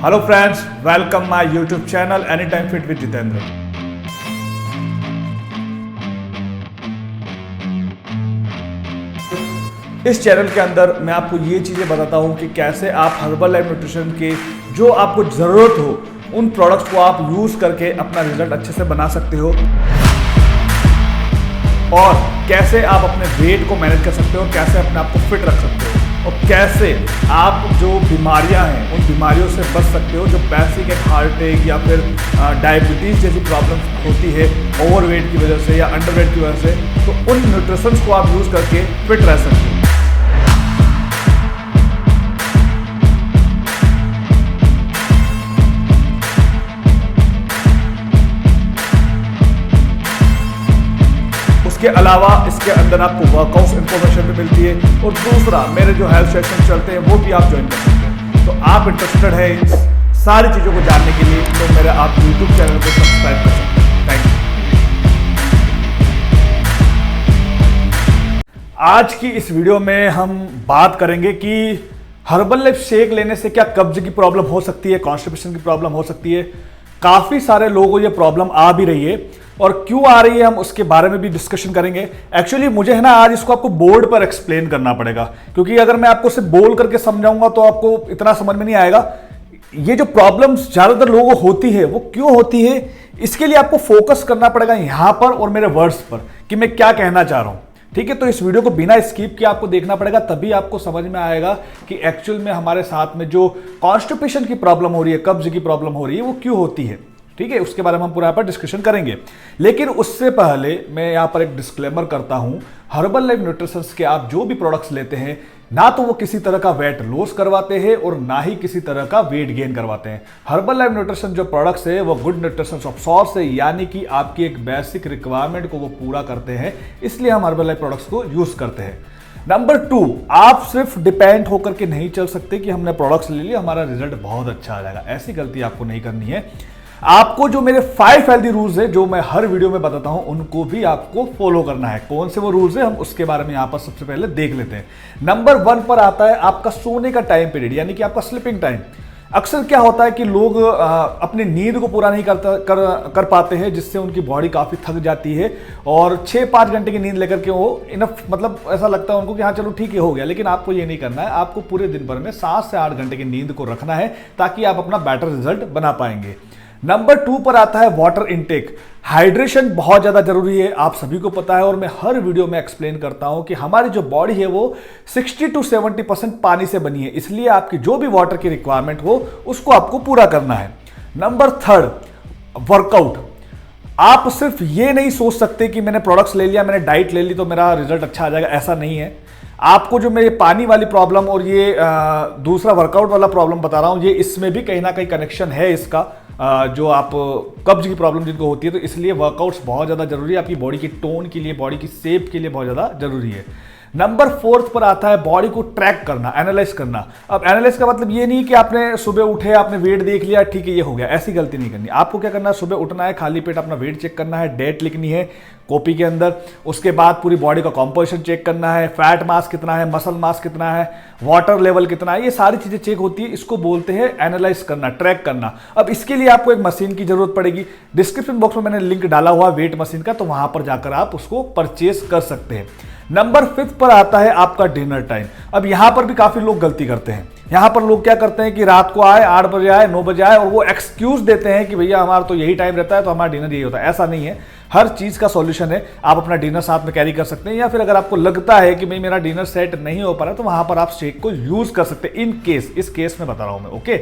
Hello friends, welcome my YouTube channel any time fit with Jitendra. इस channel के अंदर मैं आपको ये चीज़ें बताता हूँ कि कैसे आप हर्बल लाइफ न्यूट्रिशन के जो आपको ज़रूरत हो उन प्रोडक्ट्स को आप यूज़ करके अपना रिजल्ट अच्छे से बना सकते हो, और कैसे आप अपने वेट को मैनेज कर सकते हो, कैसे अपने आप को फिट रख सकते हो, और कैसे आप जो बीमारियां हैं उन बीमारियों से बच सकते हो जो बेसिक एक हार्ट अटैक या फिर डायबिटीज़ जैसी प्रॉब्लम होती है ओवरवेट की वजह से या अंडरवेट की वजह से। तो उन न्यूट्रिशंस को आप यूज़ करके फिट रह सकते हो। इसके अलावा इसके अंदर आपको वर्कआउट इन्फॉर्मेशन भी मिलती है, और दूसरा मेरे जो हेल्थ सेशन चलते हैं वो भी आप ज्वाइन कर सकते हैं। तो आप इंटरेस्टेड है इन सारी चीज़ों को जानने के लिए तो मेरे आप यूट्यूब चैनल को सब्सक्राइब कर सकते हैं। Thank you. आज की इस वीडियो में हम बात करेंगे कि हर्बल लाइफ शेक लेने से क्या कब्ज की प्रॉब्लम हो सकती है, कॉन्स्टिपेशन की प्रॉब्लम हो सकती है। काफ़ी सारे लोगों को ये प्रॉब्लम आ भी रही है, और क्यों आ रही है हम उसके बारे में भी डिस्कशन करेंगे। एक्चुअली मुझे है ना आज इसको आपको बोर्ड पर एक्सप्लेन करना पड़ेगा, क्योंकि अगर मैं आपको सिर्फ बोल करके समझाऊंगा तो आपको इतना समझ में नहीं आएगा। ये जो प्रॉब्लम्स ज़्यादातर लोगों को होती है वो क्यों होती है, इसके लिए आपको फोकस करना पड़ेगा यहाँ पर और मेरे वर्ड्स पर कि मैं क्या कहना चाह रहा हूँ। ठीक है, तो इस वीडियो को बिना स्किप किए आपको देखना पड़ेगा, तभी आपको समझ में आएगा कि एक्चुअल में हमारे साथ में जो कॉन्स्टिपेशन की प्रॉब्लम हो रही है, कब्ज की प्रॉब्लम हो रही है, वो क्यों होती है। ठीक है, उसके बारे में हम पूरा यहाँ पर डिस्कशन करेंगे। लेकिन उससे पहले मैं यहाँ पर एक डिस्क्लेमर करता हूँ, हर्बल लाइफ न्यूट्रिशंस के आप जो भी प्रोडक्ट्स लेते हैं ना तो वो किसी तरह का वेट लॉस करवाते हैं और ना ही किसी तरह का वेट गेन करवाते हैं। हर्बल लाइफ न्यूट्रिशन जो प्रोडक्ट्स है वो गुड न्यूट्रिशन ऑफ सोर्स है, यानी कि आपकी एक बेसिक रिक्वायरमेंट को वो पूरा करते हैं, इसलिए हम हर्बल लाइफ प्रोडक्ट्स को यूज करते हैं। नंबर 2, आप सिर्फ डिपेंड होकर के नहीं चल सकते कि हमने प्रोडक्ट्स ले लिए हमारा रिजल्ट बहुत अच्छा आ जाएगा। ऐसी गलती आपको नहीं करनी है। आपको जो मेरे 5 हेल्दी रूल्स है जो मैं हर वीडियो में बताता हूं उनको भी आपको फॉलो करना है। कौन से वो रूल्स है हम उसके बारे में यहां पर सबसे पहले देख लेते हैं। नंबर 1 पर आता है आपका सोने का टाइम पीरियड, यानी कि आपका स्लीपिंग टाइम। अक्सर क्या होता है कि लोग अपनी नींद को पूरा नहीं कर पाते हैं, जिससे उनकी बॉडी काफ़ी थक जाती है, और 6-5 घंटे की नींद लेकर के वो इनफ, मतलब ऐसा लगता है उनको कि हाँ चलो ठीक है हो गया। लेकिन आपको ये नहीं करना है, आपको पूरे दिन भर में 7 से 8 घंटे की नींद को रखना है ताकि आप अपना बेटर रिजल्ट बना पाएंगे। नंबर 2 पर आता है वाटर इनटेक। हाइड्रेशन बहुत ज़्यादा जरूरी है, आप सभी को पता है, और मैं हर वीडियो में एक्सप्लेन करता हूं कि हमारी जो बॉडी है वो 60 to 70% पानी से बनी है, इसलिए आपकी जो भी वाटर की रिक्वायरमेंट हो उसको आपको पूरा करना है। Number 3, workout. आप सिर्फ ये नहीं सोच सकते कि मैंने प्रोडक्ट्स ले लिया, मैंने डाइट ले ली तो मेरा रिजल्ट अच्छा आ जाएगा, ऐसा नहीं है। आपको जो मैं ये पानी वाली प्रॉब्लम और ये दूसरा वर्कआउट वाला प्रॉब्लम बता रहा हूं, ये इसमें भी कहीं ना कहीं कनेक्शन है इसका, जो आप कब्ज की प्रॉब्लम जिनको होती है, तो इसलिए वर्कआउट्स बहुत ज़्यादा जरूरी है, आपकी बॉडी की टोन के लिए, बॉडी की शेप के लिए बहुत ज़्यादा जरूरी है। नंबर 4 पर आता है बॉडी को ट्रैक करना, एनालाइज करना। अब एनालाइज का मतलब ये नहीं कि आपने सुबह उठे, आपने वेट देख लिया, ठीक है ये हो गया, ऐसी गलती नहीं करनी। आपको क्या करना है, सुबह उठना है, खाली पेट अपना वेट चेक करना है, डेट लिखनी है कॉपी के अंदर, उसके बाद पूरी बॉडी का कॉम्पोजिशन चेक करना है, फैट मास कितना है, मसल मास कितना है, वाटर लेवल कितना है, ये सारी चीजें चेक होती है। इसको बोलते हैं एनालाइज करना, ट्रैक करना। अब इसके लिए आपको एक मशीन की जरूरत पड़ेगी, डिस्क्रिप्शन बॉक्स में मैंने लिंक डाला हुआ वेट मशीन का, तो वहां पर जाकर आप उसको परचेस कर सकते हैं। नंबर 5 पर आता है आपका डिनर टाइम। अब यहां पर भी काफी लोग गलती करते हैं। यहां पर लोग क्या करते हैं कि रात को आए, 8 बजे आए, 9 बजे आए, और वो एक्सक्यूज देते हैं कि भैया हमारा तो यही टाइम रहता है तो हमारा डिनर यही होता है। ऐसा नहीं है, हर चीज का सॉल्यूशन है। आप अपना डिनर साथ में कैरी कर सकते हैं, या फिर अगर आपको लगता है कि भाई मेरा डिनर सेट नहीं हो पा रहा तो वहां पर आप शेक को यूज कर सकते हैं। इन केस, इस केस में बता रहा हूं मैं, ओके।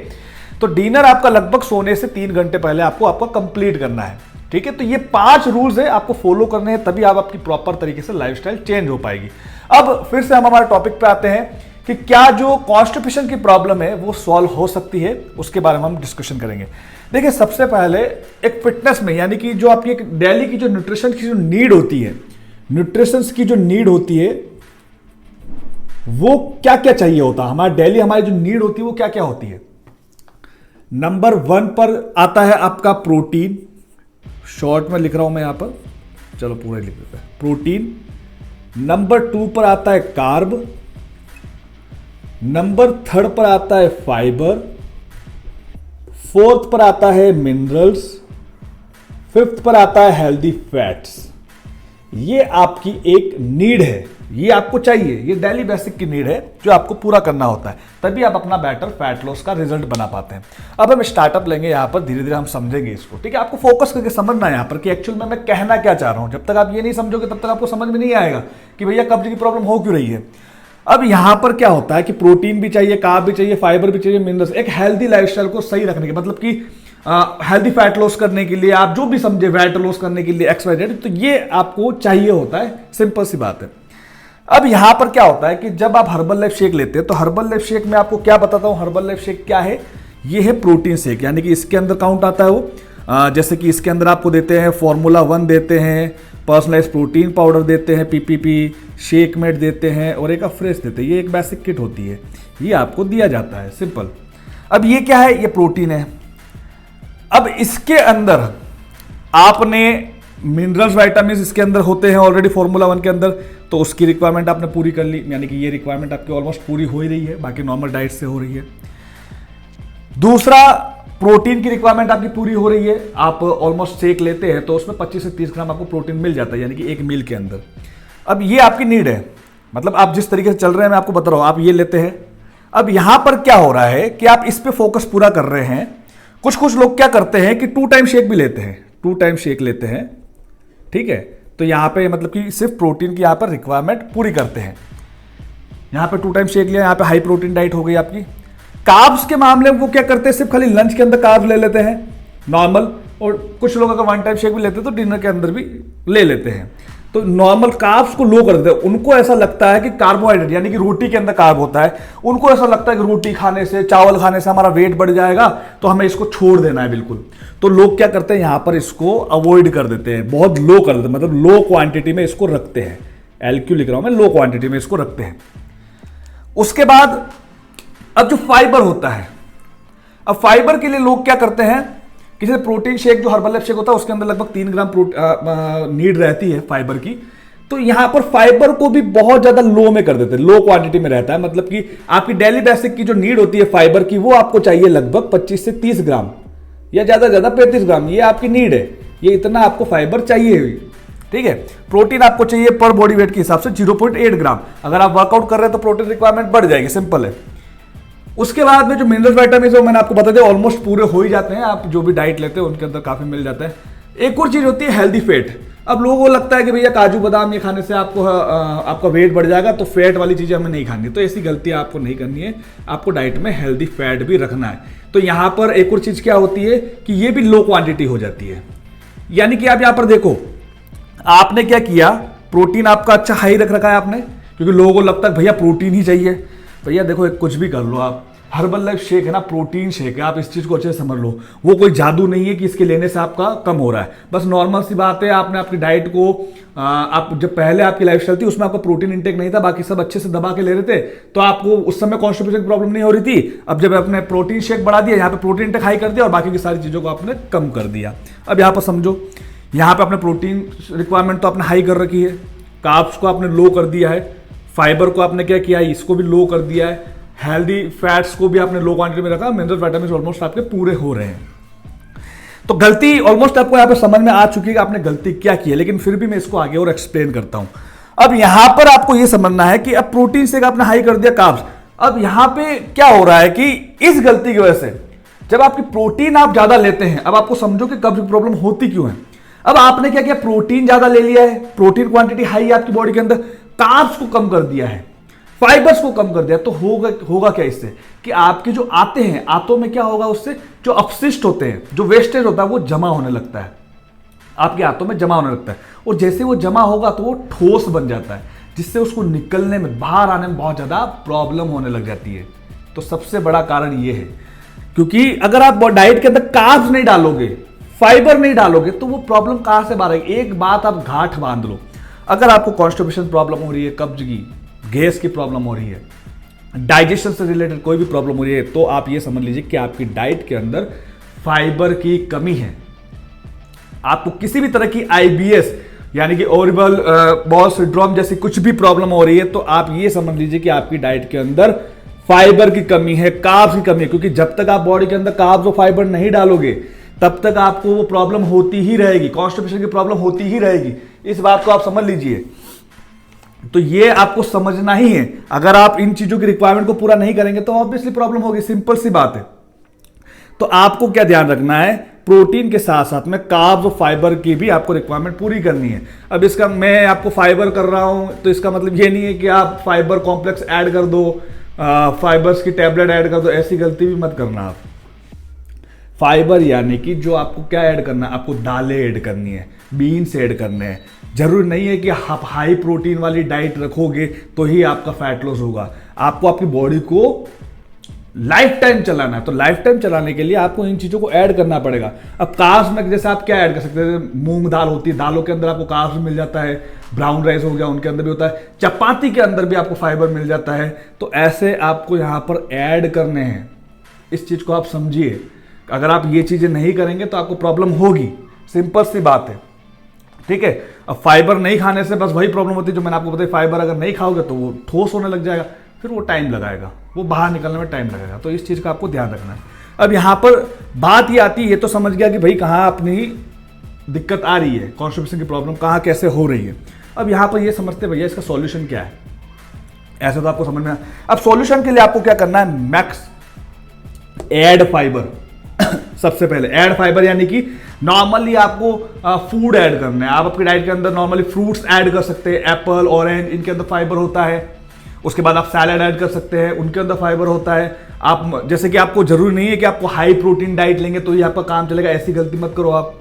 तो डिनर आपका लगभग सोने से 3 घंटे पहले आपको आपका कंप्लीट करना है। ठीक है, तो ये 5 रूल्स है, आपको फॉलो करने हैं, तभी आप आपकी प्रॉपर तरीके से लाइफस्टाइल चेंज हो पाएगी। अब फिर से हम हमारे टॉपिक पे आते हैं कि क्या जो कॉन्स्टिपेशन की प्रॉब्लम है वो सॉल्व हो सकती है, उसके बारे में हम डिस्कशन करेंगे। देखिए, सबसे पहले एक फिटनेस में, यानी कि जो आपकी एक डेली की जो न्यूट्रिशन की जो नीड होती है, न्यूट्रिशन की जो नीड होती है वो क्या क्या चाहिए होता है, हमारा डेली हमारी जो नीड होती है वो क्या क्या होती है। नंबर 1 पर आता है आपका प्रोटीन, शॉर्ट में लिख रहा हूं मैं यहां पर, चलो पूरा लिख देते हैं, प्रोटीन। नंबर 2 पर आता है कार्ब। नंबर 3 पर आता है फाइबर। फोर्थ पर आता है मिनरल्स, फिफ्थ पर आता है हेल्दी फैट्स। ये आपकी एक नीड है, ये आपको चाहिए, ये डेली बेसिक की नीड है जो आपको पूरा करना होता है, तभी आप अपना बेटर फैट लॉस का रिजल्ट बना पाते हैं। अब हम स्टार्टअप लेंगे यहां पर, धीरे धीरे हम समझेंगे इसको, ठीक है। आपको फोकस करके समझना है यहां पर कि एक्चुअल में मैं कहना क्या चाह रहा हूं। जब तक आप ये नहीं समझोगे तब तक आपको समझ में नहीं आएगा कि भैया कब्ज की प्रॉब्लम हो क्यों रही है। अब यहां पर क्या होता है कि प्रोटीन भी चाहिए, कार्ब भी चाहिए, फाइबर भी चाहिए, मिनरल्स, एक हेल्दी लाइफस्टाइल को सही रखने के मतलब कि हेल्दी फैट लॉस करने के लिए, आप जो भी समझे वेट लॉस करने के लिए एक्सरसाइज, तो ये आपको चाहिए होता है, सिंपल सी बात है। अब यहां पर क्या होता है कि जब आप हर्बल लाइफ शेक लेते हैं तो हर्बल लाइफ शेक में आपको क्या बताता हूं, हर्बल लाइफ शेक क्या है, ये है प्रोटीन शेक, यानी कि इसके अंदर काउंट आता है वो जैसे कि इसके अंदर आपको देते हैं फॉर्मूला 1 देते हैं, पर्सनलाइज प्रोटीन पाउडर देते हैं, पीपीपी, शेक मेट देते हैं और एक फ्रेश देते हैं। ये एक बेसिक किट होती है, ये आपको दिया जाता है, सिंपल। अब ये क्या है, ये प्रोटीन है। अब इसके अंदर आपने मिनरल्स, विटामिन इसके अंदर होते हैं ऑलरेडी फॉर्मूला 1 के अंदर, तो उसकी रिक्वायरमेंट आपने पूरी कर ली, यानी कि ये रिक्वायरमेंट आपकी ऑलमोस्ट पूरी हो ही रही है, बाकी नॉर्मल डाइट से हो रही है। दूसरा, प्रोटीन की रिक्वायरमेंट आपकी पूरी हो रही है, आप ऑलमोस्ट शेक लेते हैं तो उसमें 25 से 30 ग्राम आपको प्रोटीन मिल जाता है, यानी कि एक मील के अंदर। अब ये आपकी नीड है, मतलब आप जिस तरीके से चल रहे हैं मैं आपको बता रहा हूं, आप ये लेते हैं। अब यहां पर क्या हो रहा है कि आप इस पे फोकस पूरा कर रहे हैं। कुछ लोग क्या करते हैं कि 2 टाइम शेक भी लेते हैं, 2 टाइम शेक लेते हैं, ठीक है। तो यहां पे मतलब कि सिर्फ प्रोटीन की यहां पर रिक्वायरमेंट पूरी करते हैं। यहां पे 2 टाइम शेक लिया, यहां पे हाई प्रोटीन डाइट हो गई आपकी। कार्ब्स के मामले में वो क्या करते हैं, सिर्फ खाली लंच के अंदर कार्ब ले लेते हैं नॉर्मल, और कुछ लोग अगर 1 टाइम शेक भी लेते हैं तो डिनर के अंदर भी ले लेते हैं। तो नॉर्मल कार्ब्स को लो कर देते हैं। उनको ऐसा लगता है कि कार्बोहाइड्रेट यानी कि रोटी के अंदर कार्ब होता है, उनको ऐसा लगता है कि रोटी खाने से, चावल खाने से हमारा वेट बढ़ जाएगा, तो हमें इसको छोड़ देना है बिल्कुल। तो लोग क्या करते हैं, यहां पर इसको अवॉइड कर देते हैं, बहुत लो कर देते हैं, मतलब लो क्वांटिटी में इसको रखते हैं। LQ लिख रहा हूं मैं, लो क्वांटिटी में इसको रखते हैं। उसके बाद अब जो फाइबर होता है, अब फाइबर के लिए लोग क्या करते हैं, किसी प्रोटीन शेक जो हर्बल लाइफ शेक होता है उसके अंदर लगभग 3 ग्राम नीड रहती है फाइबर की, तो यहां पर फाइबर को भी बहुत ज्यादा लो में कर देते हैं, लो क्वांटिटी में रहता है। मतलब कि आपकी डेली बेसिक की जो नीड होती है फाइबर की, वो आपको चाहिए लगभग 25 से 30 ग्राम या ज्यादा 35 ग्राम, ये आपकी नीड है, ये इतना आपको फाइबर चाहिए, ठीक है। प्रोटीन आपको चाहिए पर बॉडी वेट के हिसाब से 0.8 ग्राम। अगर आप वर्कआउट कर रहे हैं तो प्रोटीन रिक्वायरमेंट बढ़ जाएगी, सिंपल है। उसके बाद में जो मिनरल्स, विटामिन मैंने आपको बता दिया ऑलमोस्ट पूरे हो ही जाते हैं, आप जो भी डाइट लेते हैं उनके अंदर काफी मिल जाता है। एक और चीज होती है हेल्दी फैट। अब लोगों को लगता है कि भैया काजू बादाम ये खाने से आपका वेट बढ़ जाएगा, तो फैट वाली चीजें हमें नहीं खानी, तो ऐसी गलती आपको नहीं करनी है। आपको डाइट में हेल्दी फैट भी रखना है। तो यहां पर एक और चीज क्या होती है कि ये भी लो क्वांटिटी हो जाती है, यानी कि आप यहां पर देखो, आपने क्या किया, प्रोटीन आपका अच्छा हाई रख रखा है आपने, क्योंकि लोगों को लगता है भैया प्रोटीन ही चाहिए। भैया देखो, कुछ भी कर लो आप, हर्बल लाइफ शेक है ना, प्रोटीन शेक है, आप इस चीज को अच्छे से समझ लो। वो कोई जादू नहीं है कि इसके लेने से आपका कम हो रहा है, बस नॉर्मल सी बात है। आपने अपनी डाइट को आप जब पहले आपकी लाइफस्टाइल थी उसमें आपका प्रोटीन इंटेक नहीं था, बाकी सब अच्छे से दबा के ले रहे थे, तो आपको उस समय कॉन्स्टिपेशन की प्रॉब्लम नहीं हो रही थी। अब जब आपने प्रोटीन शेक बढ़ा दिया, यहाँ पे प्रोटीन इंटेक हाई कर दिया और बाकी की सारी चीजों को आपने कम कर दिया। अब यहाँ पर समझो, यहाँ पे आपने प्रोटीन रिक्वायरमेंट तो आपने हाई कर रखी है, कार्ब्स को आपने लो कर दिया है, फाइबर को आपने क्या किया है, इसको भी लो कर दिया है, हेल्दी फैट्स को भी आपने लो क्वांटिटी में रखा, मिनरल विटामिन ऑलमोस्ट आपके पूरे हो रहे हैं। तो गलती ऑलमोस्ट आपको यहां पे समझ में आ चुकी है कि आपने गलती क्या की है, लेकिन फिर भी मैं इसको आगे और एक्सप्लेन करता हूं। अब यहां पर आपको यह समझना है कि अब प्रोटीन से आपने हाई कर दिया कार्ब्स, अब यहां पे क्या हो रहा है कि इस गलती की वजह से जब आपकी प्रोटीन आप ज्यादा लेते हैं, अब आपको समझो कि कब्ज की प्रॉब्लम होती क्यों है। अब आपने क्या किया, प्रोटीन ज्यादा ले लिया है, प्रोटीन क्वांटिटी हाई है आपकी बॉडी के अंदर, कार्ब्स को कम कर दिया है, फाइबर्स को कम कर दिया, तो होगा क्या इससे कि आपके जो आते हैं, आंतों में क्या होगा, उससे जो अपशिष्ट होते हैं, जो वेस्टेज होता है वो जमा होने लगता है, आपके हाथों में जमा होने लगता है। और जैसे वो जमा होगा तो वो ठोस बन जाता है, जिससे उसको निकलने में, बाहर आने में बहुत ज्यादा प्रॉब्लम होने लग जाती है। तो सबसे बड़ा कारण ये है, क्योंकि अगर आप डाइट के अंदर कार्ब्स नहीं डालोगे, फाइबर नहीं डालोगे, तो वो प्रॉब्लम कहां से बाहर आएगी। एक बात आप गांठ बांध लो, अगर आपको कॉन्स्टिपेशन प्रॉब्लम हो रही है, कब्ज की, गैस की प्रॉब्लम हो रही है, डाइजेशन से रिलेटेड कोई भी प्रॉब्लम हो रही है, तो आप ये समझ लीजिए कि आपकी डाइट के अंदर फाइबर की कमी है। आपको किसी भी तरह की IBS यानी कि ओरिबल बॉल सिंड्रोम जैसी कुछ भी प्रॉब्लम हो रही है, तो आप ये समझ लीजिए कि आपकी डाइट के अंदर फाइबर की कमी है, कार्ब्स की कमी है, क्योंकि जब तक आप बॉडी के अंदर कार्ब्स और फाइबर नहीं डालोगे तब तक आपको वो प्रॉब्लम होती ही रहेगी, कॉन्स्टिपेशन की प्रॉब्लम होती ही रहेगी। इस बात को आप समझ लीजिए। तो ये आपको समझना ही है। अगर आप इन चीजों की रिक्वायरमेंट को पूरा नहीं करेंगे तो ऑब्वियसली प्रॉब्लम होगी, सिंपल सी बात है। तो आपको क्या ध्यान रखना है, प्रोटीन के साथ साथ में कार्ब्स और फाइबर की भी आपको रिक्वायरमेंट पूरी करनी है। अब इसका मैं आपको फाइबर कर रहा हूं तो इसका मतलब ये नहीं है कि आप फाइबर कॉम्प्लेक्स ऐड कर दो, फाइबर्स की टैबलेट ऐड कर दो, ऐसी गलती भी मत करना आप। फाइबर यानी कि जो आपको क्या ऐड करना है, आपको दालें ऐड करनी है, बीन्स ऐड करने हैं। जरूरी नहीं है कि आप हाई प्रोटीन वाली डाइट रखोगे तो ही आपका फैट लॉस होगा। आपको आपकी बॉडी को लाइफ टाइम चलाना है, तो लाइफ टाइम चलाने के लिए आपको इन चीजों को ऐड करना पड़ेगा। अब कार्ब्स में जैसे आप क्या ऐड कर सकते हैं, मूंग दाल होती है, दालों के अंदर आपको कार्ब्स मिल जाता है, ब्राउन राइस हो गया उनके अंदर भी होता है, चपाती के अंदर भी आपको फाइबर मिल जाता है। तो ऐसे आपको यहां पर ऐड करने हैं, इस चीज को आप समझिए। अगर आप ये चीजें नहीं करेंगे तो आपको प्रॉब्लम होगी, सिंपल सी बात है, ठीक है। अब फाइबर नहीं खाने से बस वही प्रॉब्लम होती है जो मैंने आपको बताई, फाइबर अगर नहीं खाओगे तो वो ठोस होने लग जाएगा, फिर वो टाइम लगाएगा, वो बाहर निकलने में टाइम लगेगा। तो इस चीज का आपको ध्यान रखना है। अब यहां पर बात ये आती है, ये तो समझ गया कि भाई कहां अपनी दिक्कत आ रही है, कॉन्स्टिपेशन की प्रॉब्लम कहां कैसे हो रही है। अब यहां पर ये समझते भैया इसका सॉल्यूशन क्या है, ऐसे तो आपको समझ में। अब सॉल्यूशन के लिए आपको क्या करना है, मैक्स ऐड फाइबर। सबसे पहले ऐड फाइबर यानी कि नॉर्मली आपको फूड ऐड करना है। आप अपनी डाइट के अंदर नॉर्मली फ्रूट्स ऐड कर सकते हैं, एप्पल, ऑरेंज, इनके अंदर फाइबर होता है। उसके बाद आप सैलड ऐड कर सकते हैं, उनके अंदर फाइबर होता है। आप जैसे कि आपको जरूरी नहीं है कि आपको हाई प्रोटीन डाइट लेंगे तो ही आपका काम चलेगा, ऐसी गलती मत करो। आप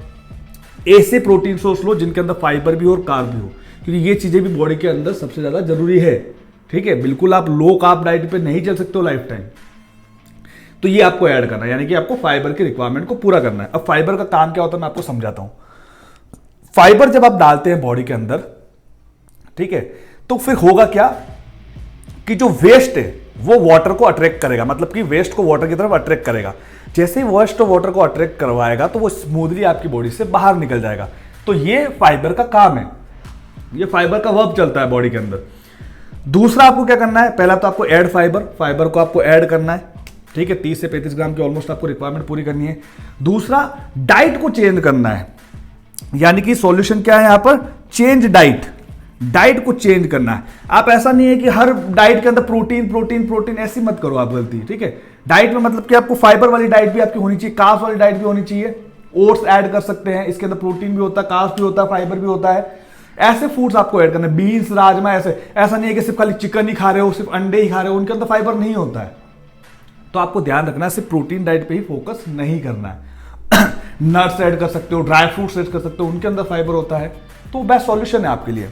ऐसे प्रोटीन सोर्स लो जिनके अंदर फाइबर भी हो और कार्ब भी हो, क्योंकि ये चीजें भी बॉडी के अंदर सबसे ज्यादा जरूरी है, ठीक है। बिल्कुल आप लो कार्ब डाइट पे नहीं चल सकते हो लाइफ टाइम, तो ये आपको ऐड करना है, यानी कि आपको फाइबर की रिक्वायरमेंट को पूरा करना है। अब फाइबर का काम क्या होता है मैं आपको समझाता हूं। फाइबर जब आप डालते हैं बॉडी के अंदर, ठीक है, तो फिर होगा क्या कि जो वेस्ट है वो वाटर को अट्रैक्ट करेगा, मतलब कि वेस्ट को वाटर की तरफ अट्रैक्ट करेगा। जैसे ही वेस्ट वाटर को अट्रैक्ट करवाएगा तो वो स्मूथली आपकी बॉडी से बाहर निकल जाएगा। तो ये फाइबर का काम है, ये फाइबर का वर्क चलता है बॉडी के अंदर। दूसरा आपको क्या करना है, पहला तो आपको ऐड फाइबर को आपको ऐड करना है, ठीक है। 30 से 35 ग्राम की ऑलमोस्ट आपको रिक्वायरमेंट पूरी करनी है। दूसरा डाइट को चेंज करना है, यानी कि सॉल्यूशन क्या है यहां पर, चेंज डाइट को चेंज करना है। आप ऐसा नहीं है कि हर डाइट के अंदर प्रोटीन प्रोटीन प्रोटीन, ऐसी मत करो आप गलती, ठीक है। डाइट में मतलब कि आपको फाइबर वाली डाइट भी आपकी होनी चाहिए, कार्ब्स वाली डाइट भी होनी चाहिए। ओट्स ऐड कर सकते हैं, इसके अंदर प्रोटीन भी होता है, कार्ब्स भी होता है, फाइबर भी होता है। ऐसे फूड्स आपको ऐड करना है, बीन्स, राजमा, ऐसा नहीं है कि सिर्फ खाली चिकन ही खा रहे हो, सिर्फ अंडे ही खा रहे हो, उनके अंदर फाइबर नहीं होता है। तो आपको ध्यान रखना है, सिर्फ प्रोटीन डाइट पे ही फोकस नहीं करना है। नट्स ऐड कर सकते हो, ड्राई फ्रूट्स ऐड कर सकते हो, उनके अंदर फाइबर होता है, तो बेस्ट सॉल्यूशन है आपके लिए।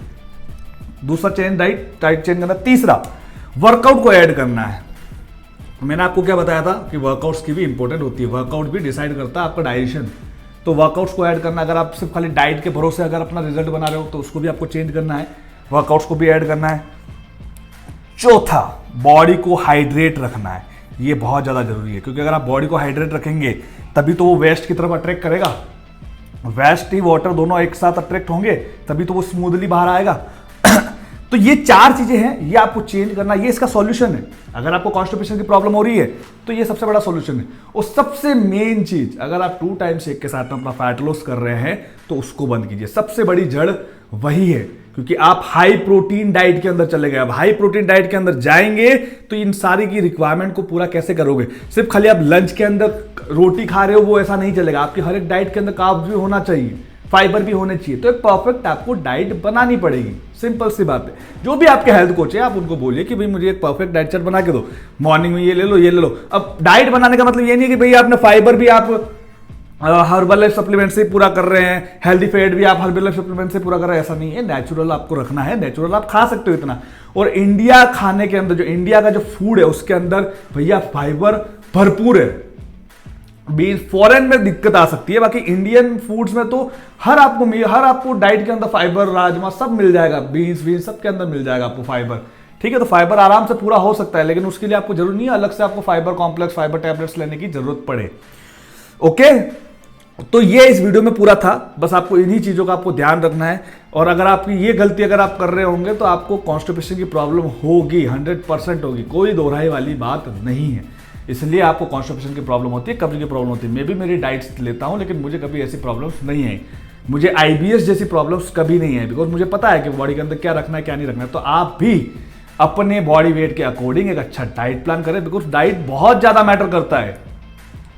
दूसरा चेंज डाइट चेंज करना। तीसरा वर्कआउट को ऐड करना है। मैंने आपको क्या बताया था कि वर्कआउट्स की भी इंपॉर्टेंट होती है, वर्कआउट भी डिसाइड करता है आपका डाइजेशन। तो वर्कआउट्स को ऐड करना, अगर आप सिर्फ खाली डाइट के भरोसे अगर अपना रिजल्ट बना रहे हो तो उसको भी आपको चेंज करना है, वर्कआउट्स को भी ऐड करना है। चौथा, बॉडी को हाइड्रेट रखना है, ये बहुत ज्यादा जरूरी है, क्योंकि अगर आप बॉडी को हाइड्रेट रखेंगे तभी तो वो वेस्ट की तरफ अट्रैक्ट करेगा। वेस्ट ही वाटर दोनों एक साथ अट्रैक्ट होंगे तभी तो वो स्मूथली बाहर आएगा। तो ये 4 चीजें हैं, ये आपको चेंज करना, ये इसका सॉल्यूशन है। अगर आपको कॉन्स्टिपेशन की प्रॉब्लम हो रही है तो ये सबसे बड़ा सॉल्यूशन है। और सबसे मेन चीज, अगर आप 2 टाइम शेक के साथ में अपना फैट लॉस कर रहे हैं तो उसको बंद कीजिए। सबसे बड़ी जड़ वही है, क्योंकि आप हाई प्रोटीन डाइट के अंदर चले गए। अब हाई प्रोटीन डाइट के अंदर जाएंगे तो इन सारी की रिक्वायरमेंट को पूरा कैसे करोगे। सिर्फ खाली आप लंच के अंदर रोटी खा रहे हो वो ऐसा नहीं चलेगा, आपकी हर एक डाइट के अंदर कार्ब्स भी होना चाहिए, फाइबर भी होने चाहिए। तो एक परफेक्ट आपको डाइट बनानी पड़ेगी, सिंपल सी बात है। जो भी आपके हेल्थ कोच है आप उनको बोलिए कि भाई मुझे एक परफेक्ट डाइट चार्ट बना के दो, मॉर्निंग में ये ले लो ये ले लो। अब डाइट बनाने का मतलब ये नहीं है कि भाई आपने फाइबर भी आप हर्बल लाइफ सप्लीमेंट से पूरा कर रहे हैं, हेल्दी फैट भी आप हर्बल लाइफ सप्लीमेंट से पूरा कर रहे हैं, ऐसा नहीं है। नेचुरल आपको रखना है, नेचुरल आप खा सकते हो इतना। और इंडिया खाने के अंदर, जो इंडिया का जो फूड है उसके अंदर भैया फाइबर भरपूर है। बीन्स फॉरेन में दिक्कत आ सकती है, बाकी इंडियन फूड्स में तो हर आपको डाइट के अंदर फाइबर, राजमा सब मिल जाएगा, बीन्स सब के अंदर मिल जाएगा आपको फाइबर, ठीक है। तो फाइबर आराम से पूरा हो सकता है, लेकिन उसके लिए आपको जरूरी नहीं है अलग से आपको फाइबर कॉम्प्लेक्स, फाइबर टैबलेट्स लेने की जरूरत पड़े। ओके, तो ये इस वीडियो में पूरा था, बस आपको इन्हीं चीज़ों का आपको ध्यान रखना है। और अगर आपकी ये गलती अगर आप कर रहे होंगे तो आपको कॉन्स्टिपेशन की प्रॉब्लम होगी, 100% होगी, कोई दोहराई वाली बात नहीं है। इसलिए आपको कॉन्स्टिपेशन की प्रॉब्लम होती है, कब्ज की प्रॉब्लम होती है। मैं भी मेरी डाइट्स लेता हूँ, लेकिन मुझे कभी ऐसी प्रॉब्लम्स नहीं आई। मुझे IBS जैसी प्रॉब्लम्स कभी नहीं आई, बिकॉज मुझे पता है कि बॉडी के अंदर क्या रखना है क्या नहीं रखना है। तो आप भी अपने बॉडी वेट के अकॉर्डिंग एक अच्छा डाइट प्लान करें, बिकॉज डाइट बहुत ज़्यादा मैटर करता है।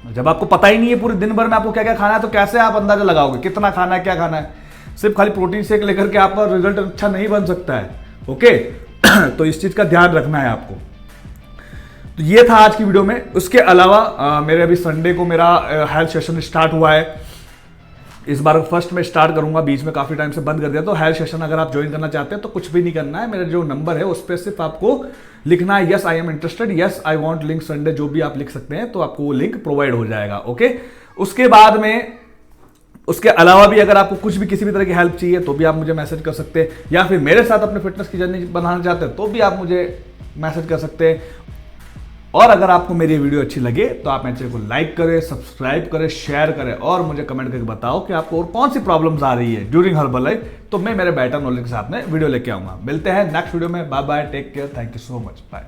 जब आपको पता ही नहीं है पूरे दिन भर में आपको क्या क्या खाना है, तो कैसे आप अंदाजा लगाओगे कितना खाना है क्या खाना है। सिर्फ खाली प्रोटीन शेक लेकर के आपका रिजल्ट अच्छा नहीं बन सकता है। ओके तो इस चीज का ध्यान रखना है आपको। तो ये था आज की वीडियो में। उसके अलावा मेरे अभी संडे को मेरा हेल्थ सेशन स्टार्ट हुआ है। इस बार फर्स्ट में स्टार्ट करूंगा, बीच में काफी टाइम से बंद कर दिया। तो हेल्थ सेशन अगर आप ज्वाइन करना चाहते हैं तो कुछ भी नहीं करना है, मेरा जो नंबर है उस पर सिर्फ आपको लिखना है yes I am interested, yes I want link Sunday, जो भी आप लिख सकते हैं तो आपको वो लिंक प्रोवाइड हो जाएगा। ओके, उसके बाद में उसके अलावा भी अगर आपको कुछ भी किसी भी तरह की हेल्प चाहिए तो भी आप मुझे मैसेज कर सकते हैं, या फिर मेरे साथ अपने फिटनेस की जर्नी बनाना चाहते हैं तो भी आप मुझे मैसेज कर सकते हैं। और अगर आपको मेरी वीडियो अच्छी लगे तो आप मेरे चैनल को लाइक करें, सब्सक्राइब करें, शेयर करें और मुझे कमेंट करके बताओ कि आपको और कौन सी प्रॉब्लम्स आ रही है ड्यूरिंग हर्बल लाइफ। तो मैं मेरे बेटर नॉलेज के साथ में वीडियो लेके आऊंगा। मिलते हैं नेक्स्ट वीडियो में। Bye bye, take care, thank you so much, bye.